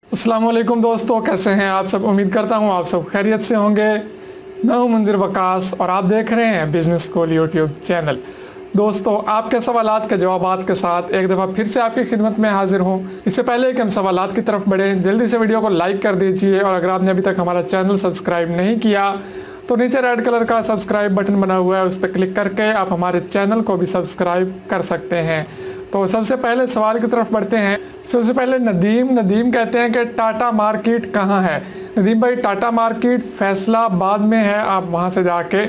अस्सलाम वालेकुम दोस्तों, कैसे हैं आप सब। उम्मीद करता हूं आप सब खैरियत से होंगे। मैं हूं मंजिर वकास और आप देख रहे हैं बिजनेस स्कूल यूट्यूब चैनल। दोस्तों, आपके सवालात के जवाबात के साथ एक दफ़ा फिर से आपकी खिदमत में हाजिर हूं। इससे पहले कि हम सवालात की तरफ बढ़ें, जल्दी से वीडियो को लाइक कर दीजिए और अगर आपने अभी तक हमारा चैनल सब्सक्राइब नहीं किया तो नीचे रेड कलर का सब्सक्राइब बटन बना हुआ है, उस पर क्लिक करके आप हमारे चैनल को भी सब्सक्राइब कर सकते हैं। तो सबसे पहले सवाल की तरफ बढ़ते हैं। सबसे पहले नदीम कहते हैं कि टाटा मार्केट कहाँ है। नदीम भाई, टाटा मार्केट फैसलाबाद में है, आप वहाँ से जाके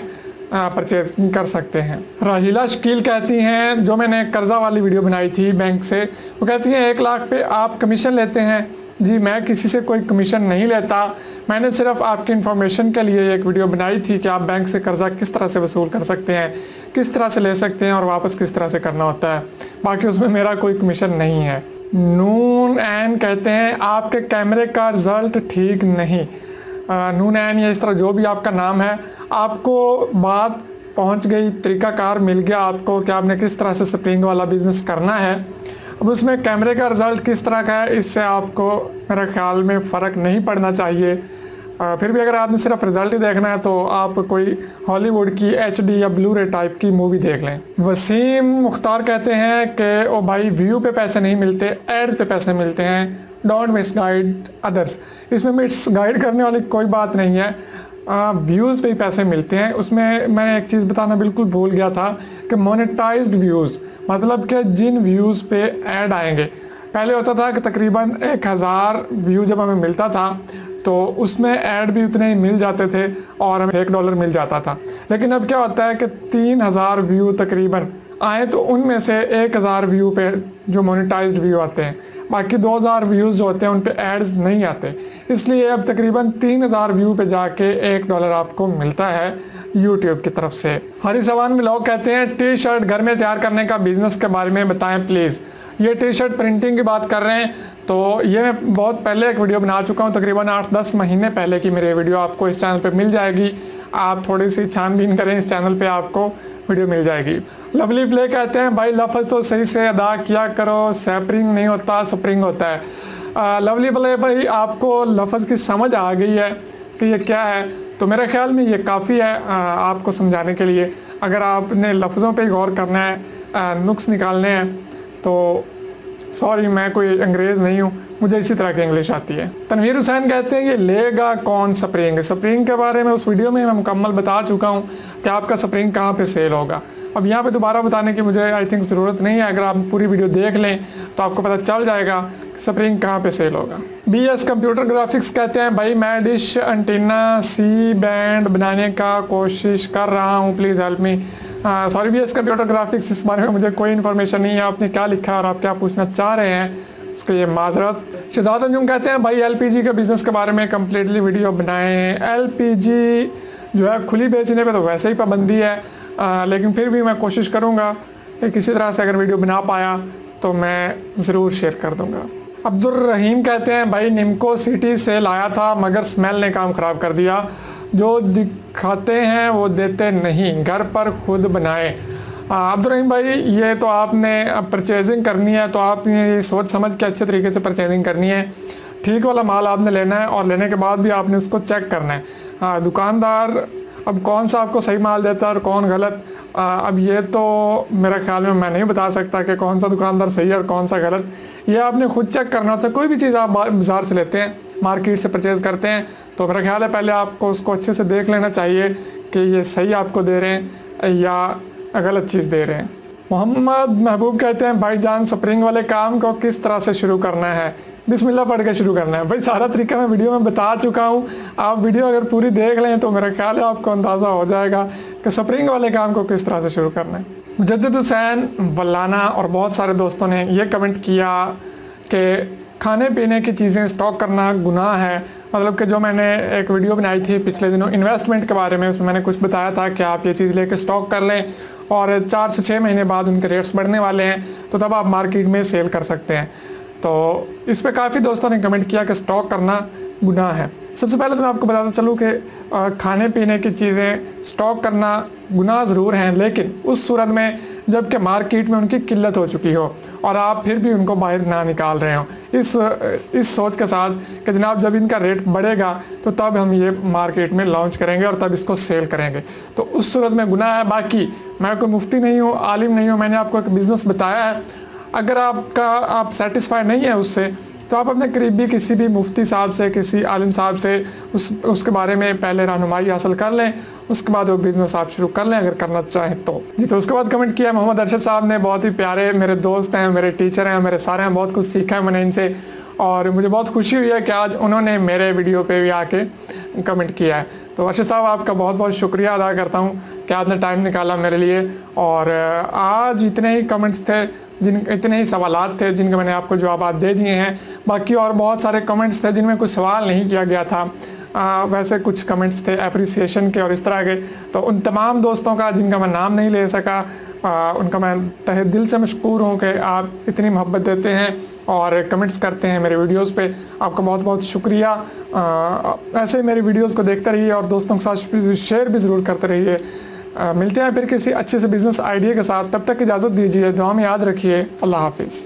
परचेज कर सकते हैं। राहिला शकील कहती हैं, जो मैंने कर्जा वाली वीडियो बनाई थी बैंक से, वो कहती हैं 1 लाख पे आप कमीशन लेते हैं। जी, मैं किसी से कोई कमीशन नहीं लेता। मैंने सिर्फ आपकी इन्फॉर्मेशन के लिए एक वीडियो बनाई थी कि आप बैंक से कर्जा किस तरह से वसूल कर सकते हैं, किस तरह से ले सकते हैं और वापस किस तरह से करना होता है। बाकी उसमें मेरा कोई कमीशन नहीं है। नून एन कहते हैं आपके कैमरे का रिजल्ट ठीक नहीं। नून एन या इस तरह जो भी आपका नाम है, आपको बात पहुंच गई, तरीकाकार मिल गया आपको कि आपने किस तरह से स्प्रिंग वाला बिजनेस करना है। अब उसमें कैमरे का रिजल्ट किस तरह का है, इससे आपको मेरे ख्याल में फ़र्क नहीं पड़ना चाहिए। फिर भी अगर आपने सिर्फ रिजल्ट ही देखना है तो आप कोई हॉलीवुड की HD या ब्लू-रे टाइप की मूवी देख लें। वसीम मुख्तार कहते हैं कि ओ भाई, व्यू पे पैसे नहीं मिलते, एड्स पे पैसे मिलते हैं। Don't misguide others. इसमें मिसगाइड करने वाली कोई बात नहीं है, व्यूज़ पे ही पैसे मिलते हैं। उसमें मैं एक चीज़ बताना बिल्कुल भूल गया था कि मोनेटाइज्ड व्यूज़ मतलब कि जिन व्यूज़ पे ऐड आएंगे। पहले होता था कि तकरीबन 1000 व्यू जब हमें मिलता था तो उसमें ऐड भी उतने ही मिल जाते थे और हमें $1 मिल जाता था। लेकिन अब क्या होता है कि 3000 व्यू तकरीबन आए तो उनमें से 1000 व्यू पे जो मोनेटाइज्ड व्यू आते हैं, बाकी 2000 व्यूज़ जो होते हैं उन पे एड्स नहीं आते। इसलिए अब तकरीबन 3000 व्यू पे जाके $1 आपको मिलता है यूट्यूब की तरफ से। हरी सवान में लोग कहते हैं टी शर्ट घर में तैयार करने का बिजनेस के बारे में बताएं प्लीज़। ये टी शर्ट प्रिंटिंग की बात कर रहे हैं तो ये मैं बहुत पहले एक वीडियो बना चुका हूँ, तकरीबन 8-10 महीने पहले की मेरी वीडियो आपको इस चैनल पे मिल जाएगी। आप थोड़ी सी छानबीन करें, इस चैनल पे आपको वीडियो मिल जाएगी। लवली प्ले कहते हैं भाई लफ्ज़ तो सही से अदा किया करो, सैपरिंग नहीं होता स्प्रिंग होता है। लवली प्ले भाई, आपको लफ्ज़ की समझ आ गई है कि ये क्या है, तो मेरे ख्याल में ये काफ़ी है आपको समझाने के लिए। अगर आपने लफ्ज़ों पे गौर करना है, नुक्स निकालने हैं, तो सॉरी मैं कोई अंग्रेज़ नहीं हूँ, मुझे इसी तरह की इंग्लिश आती है। तनवीर हुसैन कहते हैं ये लेगा कौन स्प्रिंग। स्प्रिंग के बारे में उस वीडियो में मैं मुकम्मल बता चुका हूँ कि आपका स्प्रिंग कहाँ पे सेल होगा। अब यहाँ पे दोबारा बताने की मुझे आई थिंक ज़रूरत नहीं है। अगर आप पूरी वीडियो देख लें तो आपको पता चल जाएगा स्प्रिंग कहाँ पे सेल होगा। BS कंप्यूटर ग्राफिक्स कहते हैं भाई मैं डिश एंटीना C बैंड बनाने का कोशिश कर रहा हूँ, please help me. Sorry BS computer graphics, इस बारे में मुझे कोई इन्फॉर्मेशन नहीं है। आपने क्या लिखा है और आप क्या पूछना चाह रहे हैं उसके लिए माजरत। शहजाद अंजुम कहते हैं भाई LPG के बिज़नेस के बारे में कम्प्लीटली वीडियो बनाएं। LPG जो है खुली बेचने पे तो वैसे ही पाबंदी है, लेकिन फिर भी मैं कोशिश करूँगा कि किसी तरह से अगर वीडियो बना पाया तो मैं ज़रूर शेयर कर दूँगा। अब्दुल रहीम कहते हैं भाई निम्को सिटी से लाया था मगर स्मेल ने काम ख़राब कर दिया, जो दिखाते हैं वो देते नहीं, घर पर खुद बनाएं। अब्दुल रहीम भाई, ये तो आपने परचेजिंग करनी है तो आपने ये सोच समझ के अच्छे तरीके से परचेजिंग करनी है। ठीक वाला माल आपने लेना है और लेने के बाद भी आपने उसको चेक करना है। हाँ, दुकानदार अब कौन सा आपको सही माल देता है और कौन गलत, अब ये तो मेरे ख्याल में मैं नहीं बता सकता कि कौन सा दुकानदार सही है और कौन सा गलत। ये आपने खुद चेक करना होता है। कोई भी चीज़ आप बाज़ार से लेते हैं, मार्केट से परचेज़ करते हैं, तो मेरा ख्याल है पहले आपको उसको अच्छे से देख लेना चाहिए कि ये सही आपको दे रहे हैं या गलत चीज़ दे रहे हैं। मोहम्मद महबूब कहते हैं भाईजान स्प्रिंग वाले काम को किस तरह से शुरू करना है। बिस्मिल्लाह पढ़ के शुरू करना है। भाई सारा तरीका मैं वीडियो में बता चुका हूँ, आप वीडियो अगर पूरी देख लें तो मेरा ख्याल है आपको अंदाज़ा हो जाएगा कि स्प्रिंग वाले काम को किस तरह से शुरू करना है। मुजद्दिद हुसैन वल्लाना और बहुत सारे दोस्तों ने ये कमेंट किया कि खाने पीने की चीज़ें स्टॉक करना गुनाह है। मतलब कि जो मैंने एक वीडियो बनाई थी पिछले दिनों इन्वेस्टमेंट के बारे में, उसमें मैंने कुछ बताया था कि आप ये चीज़ लेके स्टॉक कर लें और 4 से 6 महीने बाद उनके रेट्स बढ़ने वाले हैं तो तब आप मार्केट में सेल कर सकते हैं। तो इस पर काफ़ी दोस्तों ने कमेंट किया कि स्टॉक करना गुनाह है। सबसे पहले तो मैं आपको बताता चलूँ कि खाने पीने की चीज़ें स्टॉक करना गुनाह ज़रूर हैं, लेकिन उस सूरत में जबकि मार्केट में उनकी किल्लत हो चुकी हो और आप फिर भी उनको बाहर ना निकाल रहे हो, इस सोच के साथ कि जनाब जब इनका रेट बढ़ेगा तो तब हम ये मार्केट में लॉन्च करेंगे और तब इसको सेल करेंगे, तो उस सूरत में गुनाह है। बाकी मैं कोई मुफ्ती नहीं हूँ, आलिम नहीं हूँ, मैंने आपको एक बिज़नेस बताया है। अगर आप सेटिस्फाई नहीं है उससे तो आप अपने करीबी किसी भी मुफ्ती साहब से, किसी आलिम साहब से उसके बारे में पहले रहनुमाई हासिल कर लें, उसके बाद वो बिज़नेस आप शुरू कर लें अगर करना चाहें तो जी। तो उसके बाद कमेंट किया मोहम्मद अरशद साहब ने, बहुत ही प्यारे मेरे दोस्त हैं, मेरे टीचर हैं, मेरे सारे हैं, बहुत कुछ सीखा है मैंने इनसे और मुझे बहुत खुशी हुई है कि आज उन्होंने मेरे वीडियो पे भी आके कमेंट किया है। तो अरशद साहब आपका बहुत बहुत शुक्रिया अदा करता हूँ कि आपने टाइम निकाला मेरे लिए। और आज इतने ही कमेंट्स थे, इतने ही सवालात थे जिनके मैंने आपको जवाब दे दिए हैं। बाकी और बहुत सारे कमेंट्स थे जिनमें कुछ सवाल नहीं किया गया था, वैसे कुछ कमेंट्स थे अप्रिसिएशन के और इस तरह के। तो उन तमाम दोस्तों का जिनका मैं नाम नहीं ले सका, उनका मैं तहे दिल से मशकूर हूँ कि आप इतनी मोहब्बत देते हैं और कमेंट्स करते हैं मेरे वीडियोस पे। आपका बहुत बहुत शुक्रिया। ऐसे मेरी वीडियोस को देखते रहिए और दोस्तों के साथ शेयर भी ज़रूर करते रहिए। मिलते हैं फिर किसी अच्छे से बिज़नेस आइडिया के साथ, तब तक इजाज़त दीजिए, दुआ में याद रखिए। अल्लाह हाफिज़।